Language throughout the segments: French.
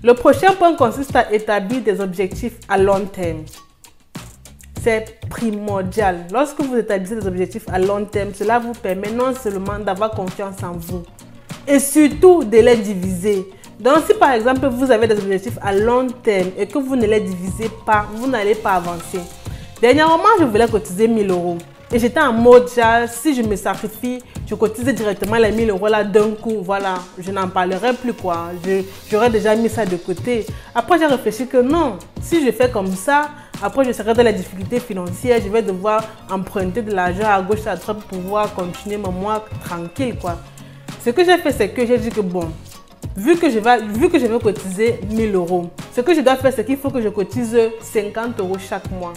Le prochain point consiste à établir des objectifs à long terme. C'est primordial. Lorsque vous établissez des objectifs à long terme, cela vous permet non seulement d'avoir confiance en vous, et surtout de les diviser. Donc, si par exemple, vous avez des objectifs à long terme et que vous ne les divisez pas, vous n'allez pas avancer. Dernièrement, je voulais cotiser 1000 euros. Et j'étais en mode, si je me sacrifie, je cotise directement les 1000 euros là d'un coup. Voilà, je n'en parlerai plus quoi. J'aurais déjà mis ça de côté. Après, j'ai réfléchi que non, si je fais comme ça, après je serai dans les difficultés financières. Je vais devoir emprunter de l'argent à gauche et à droite pour pouvoir continuer mon mois tranquille quoi. Ce que j'ai fait, c'est que j'ai dit que bon, vu que je vais cotiser 1000 euros, ce que je dois faire, c'est qu'il faut que je cotise 50 euros chaque mois.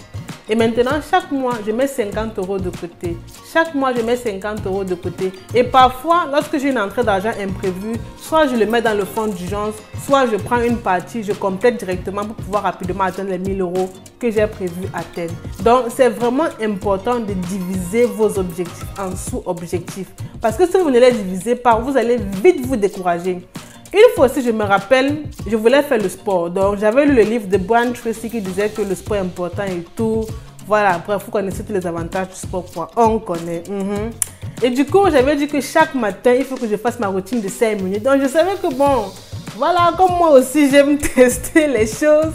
Et maintenant, chaque mois, je mets 50 euros de côté. Chaque mois, je mets 50 euros de côté. Et parfois, lorsque j'ai une entrée d'argent imprévue, soit je le mets dans le fonds d'urgence, soit je prends une partie, je complète directement pour pouvoir rapidement atteindre les 1000 euros que j'ai prévu atteindre. Donc, c'est vraiment important de diviser vos objectifs en sous-objectifs. Parce que si vous ne les divisez pas, vous allez vite vous décourager. Une fois aussi, je me rappelle, je voulais faire le sport. Donc, j'avais lu le livre de Brian Tracy qui disait que le sport est important et tout. Voilà, bref, vous connaissez tous les avantages du sport, quoi. On connaît. Et du coup, j'avais dit que chaque matin, il faut que je fasse ma routine de 5 minutes. Donc, je savais que bon, voilà, comme moi aussi, j'aime tester les choses.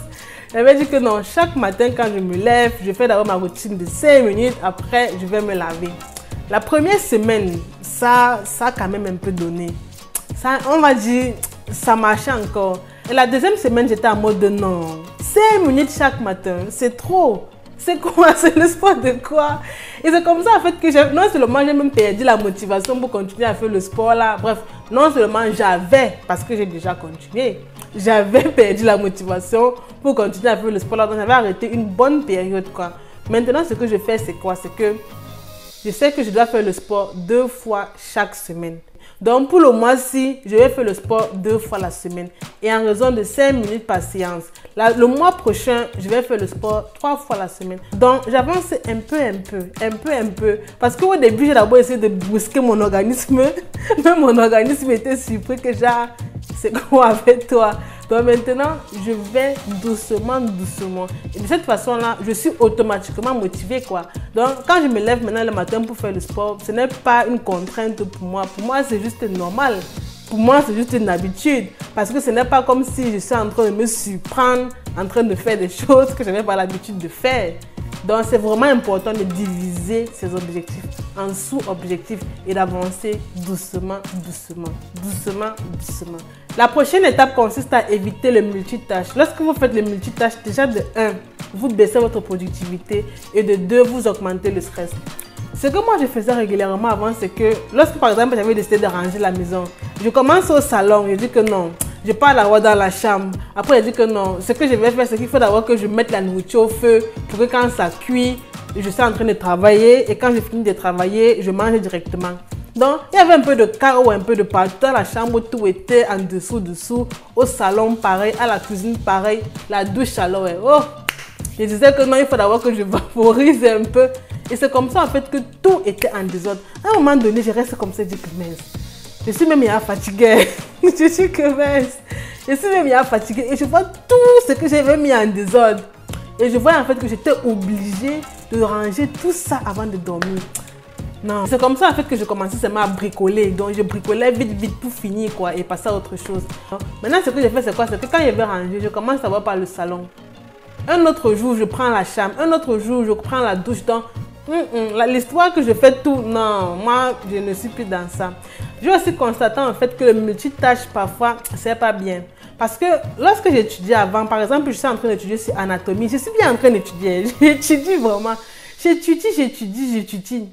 J'avais dit que non, chaque matin, quand je me lève, je fais d'abord ma routine de 5 minutes. Après, je vais me laver. La première semaine, ça a quand même un peu donné. Ça, on va dire, ça marchait encore. Et la deuxième semaine, j'étais en mode de non. 5 minutes chaque matin, c'est trop. C'est quoi? C'est le sport de quoi? Et c'est comme ça en fait que non seulement j'ai même perdu la motivation pour continuer à faire le sport là. Bref, non seulement j'avais, parce que j'ai déjà continué, j'avais perdu la motivation pour continuer à faire le sport là. Donc j'avais arrêté une bonne période quoi. Maintenant, ce que je fais, c'est quoi? C'est que je sais que je dois faire le sport 2 fois chaque semaine. Donc, pour le mois-ci, je vais faire le sport 2 fois la semaine et en raison de 5 minutes par séance. Le mois prochain, je vais faire le sport 3 fois la semaine. Donc, j'avance un peu. Parce qu'au début, j'ai d'abord essayé de brusquer mon organisme. Même mon organisme était surpris que c'est quoi avec toi? Donc maintenant, je vais doucement. Et de cette façon-là, je suis automatiquement motivée quoi. Donc quand je me lève maintenant le matin pour faire le sport, ce n'est pas une contrainte pour moi. Pour moi, c'est juste normal. Pour moi, c'est juste une habitude. Parce que ce n'est pas comme si je suis en train de me surprendre, en train de faire des choses que je n'avais pas l'habitude de faire. Donc c'est vraiment important de diviser ces objectifs en sous-objectifs et d'avancer doucement. La prochaine étape consiste à éviter le multitâche. Lorsque vous faites le multitâche, déjà de 1, vous baissez votre productivité et de 2, vous augmentez le stress. Ce que moi je faisais régulièrement avant, c'est que lorsque par exemple j'avais décidé de ranger la maison, je commence au salon, je dis que non, je pars d'abord dans la chambre. Après je dis que non, ce que je vais faire, c'est qu'il faut d'abord que je mette la nourriture au feu pour que quand ça cuit, je suis en train de travailler et quand je finis de travailler, je mange directement. Donc, il y avait un peu de chaos, un peu de partout. Dans la chambre, tout était en dessous. Au salon, pareil. À la cuisine, pareil. La douche, alors, oh! Je disais que non, il faut d'abord que je vaporise un peu. Et c'est comme ça, en fait, que tout était en désordre. À un moment donné, je reste comme ça, je dis que mince. Je suis même fatiguée. Je suis que mince. Je suis même fatiguée. Et je vois tout ce que j'avais mis en désordre. Et je vois en fait que j'étais obligée de ranger tout ça avant de dormir. Non, c'est comme ça en fait que je commençais seulement à bricoler. Donc je bricolais vite pour finir quoi et passer à autre chose. Maintenant ce que je fais c'est quoi? C'est que quand je vais ranger, je commence d'abord par le salon. Un autre jour je prends la chambre. Un autre jour je prends la douche. Donc l'histoire que je fais tout, non, moi je ne suis plus dans ça. J'ai aussi constaté en fait que le multitâche parfois c'est pas bien. Parce que lorsque j'étudiais avant, par exemple je suis en train d'étudier sur anatomie, je suis bien en train d'étudier, j'étudie vraiment. J'étudie.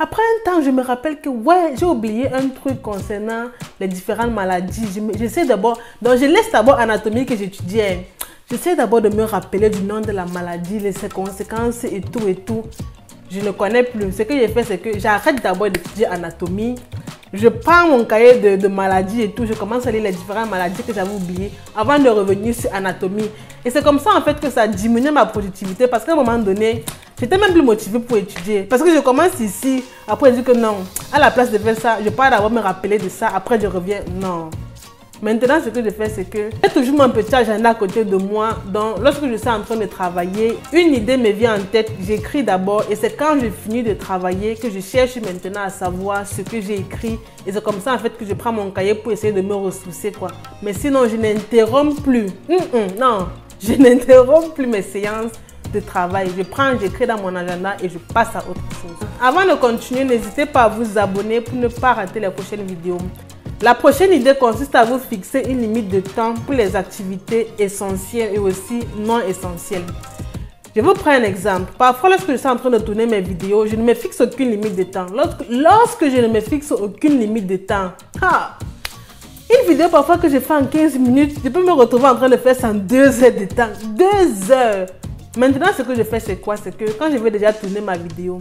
Après un temps, je me rappelle que ouais, j'ai oublié un truc concernant les différentes maladies. J'essaie d'abord, donc je laisse d'abord anatomie que j'étudiais. J'essaie d'abord de me rappeler du nom de la maladie, ses conséquences et tout. Je ne connais plus. Ce que j'ai fait, c'est que j'arrête d'abord d'étudier anatomie. Je prends mon cahier de maladies et tout. Je commence à lire les différentes maladies que j'avais oubliées avant de revenir sur anatomie. Et c'est comme ça en fait que ça diminue ma productivité parce qu'à un moment donné, j'étais même plus motivée pour étudier. Parce que je commence ici, après je dis que non. À la place de faire ça, je pars d'abord me rappeler de ça, après je reviens. Non. Maintenant, ce que je fais, c'est que j'ai toujours mon petit agenda à côté de moi. Donc, lorsque je suis en train de travailler, une idée me vient en tête, j'écris d'abord et c'est quand je finis de travailler que je cherche maintenant à savoir ce que j'ai écrit. Et c'est comme ça, en fait, que je prends mon cahier pour essayer de me ressourcer, quoi. Mais sinon, je n'interromps plus. Non, je n'interromps plus mes séances de travail. J'écris dans mon agenda et je passe à autre chose. Avant de continuer, n'hésitez pas à vous abonner pour ne pas rater les prochaines vidéos. La prochaine idée consiste à vous fixer une limite de temps pour les activités essentielles et aussi non essentielles. Je vous prends un exemple. Parfois, lorsque je suis en train de tourner mes vidéos, je ne me fixe aucune limite de temps. Lorsque je ne me fixe aucune limite de temps, une vidéo parfois que je fais en 15 minutes, je peux me retrouver en train de faire ça en 2 heures de temps. 2 heures! Maintenant, ce que je fais, c'est quoi? C'est que quand je vais déjà tourner ma vidéo,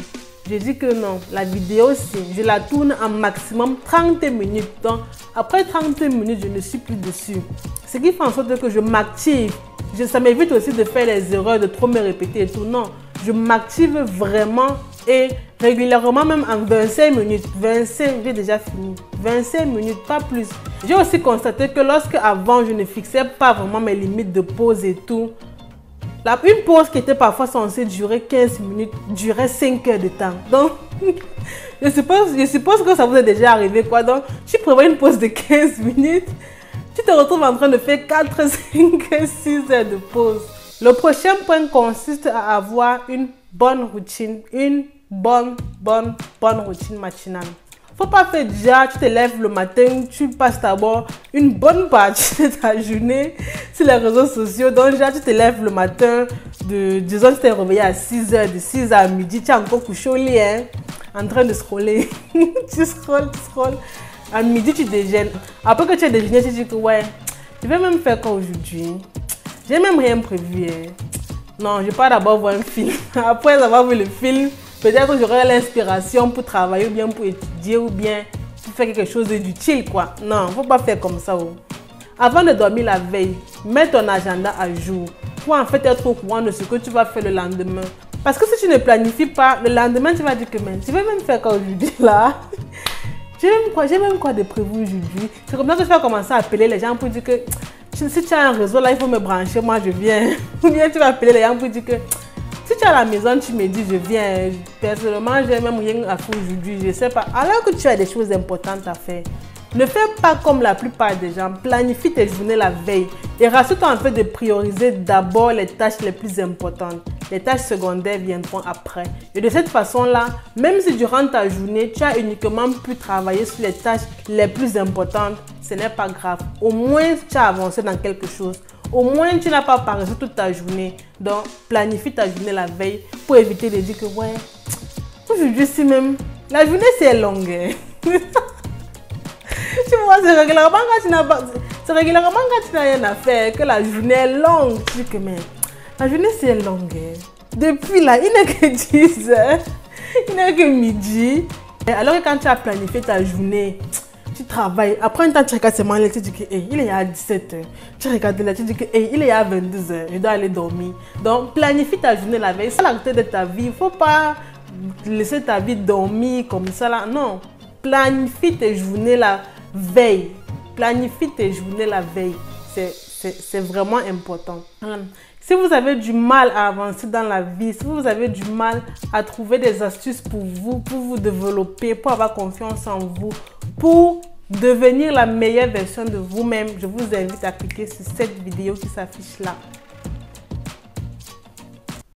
je dis que non, la vidéo, je la tourne en maximum 30 minutes. Donc, après 30 minutes, je ne suis plus dessus. Ce qui fait en sorte que je m'active. Ça m'évite aussi de faire les erreurs, de trop me répéter et tout. Non, je m'active vraiment et régulièrement, même en 25 minutes. 25, j'ai déjà fini. 25 minutes, pas plus. J'ai aussi constaté que lorsque avant, je ne fixais pas vraiment mes limites de pause et tout, une pause qui était parfois censée durer 15 minutes, durait 5 heures de temps. Donc, je suppose que ça vous est déjà arrivé, quoi. Donc, tu prévois une pause de 15 minutes, tu te retrouves en train de faire 4, 5, 6 heures de pause. Le prochain point consiste à avoir une bonne routine, une bonne routine matinale. Faut pas faire déjà, tu te lèves le matin, tu passes d'abord une bonne partie de ta journée sur les réseaux sociaux. Donc déjà, tu te lèves le matin, disons tu t'es réveillé à 6 h, de 6 à midi, tu es encore couché au lit, hein, en train de scroller. tu scrolles. À midi, tu déjeunes. Après que tu as déjeuné, tu dis que ouais, je vais même faire quoi aujourd'hui? J'ai même rien prévu. Hein. Non, je vais pas d'abord voir un film. Après avoir vu le film, peut-être que j'aurai l'inspiration pour travailler ou bien pour étudier ou bien pour faire quelque chose d'utile, quoi. Non, faut pas faire comme ça. Oh. Avant de dormir la veille, mets ton agenda à jour pour en fait être au courant de ce que tu vas faire le lendemain. Parce que si tu ne planifies pas, le lendemain, tu vas dire que je vais même faire quoi aujourd'hui là. J'ai même quoi de prévu aujourd'hui. C'est comme ça que je vais commencer à appeler les gens pour dire que si tu as un réseau là, il faut me brancher, moi je viens. Ou bien tu vas appeler les gens pour dire que si tu es à la maison, tu me dis je viens. Personnellement, j'ai même rien à faire aujourd'hui, je sais pas. Alors que tu as des choses importantes à faire, ne fais pas comme la plupart des gens. Planifie tes journées la veille et rassure-toi en fait de prioriser d'abord les tâches les plus importantes. Les tâches secondaires viendront après. Et de cette façon-là, même si durant ta journée, tu as uniquement pu travailler sur les tâches les plus importantes, ce n'est pas grave. Au moins, tu as avancé dans quelque chose. Au moins, tu n'as pas paressé toute ta journée. Donc, planifie ta journée la veille pour éviter de dire que ouais, aujourd'hui si même, la journée c'est longue. Hein. Tu vois, c'est régulièrement quand tu n'as rien à faire, que la journée est longue. Tu dis que mais, la journée c'est longue. Hein. Depuis là, il n'est que 10 heures, il n'est que midi. Et alors que quand tu as planifié ta journée, tu travailles. Après un temps, tu regardes seulement là, tu dis que hey, il est à 17 h. Tu regardes là, tu dis que hey, il est à 22 h. Je dois aller dormir. Donc, planifie ta journée la veille. C'est la réalité de ta vie. Il ne faut pas laisser ta vie dormir comme ça là. Non. Planifie tes journées la veille. Planifie tes journées la veille. C'est vraiment important. Si vous avez du mal à avancer dans la vie, si vous avez du mal à trouver des astuces pour vous développer, pour avoir confiance en vous, pour devenir la meilleure version de vous-même, je vous invite à cliquer sur cette vidéo qui s'affiche là.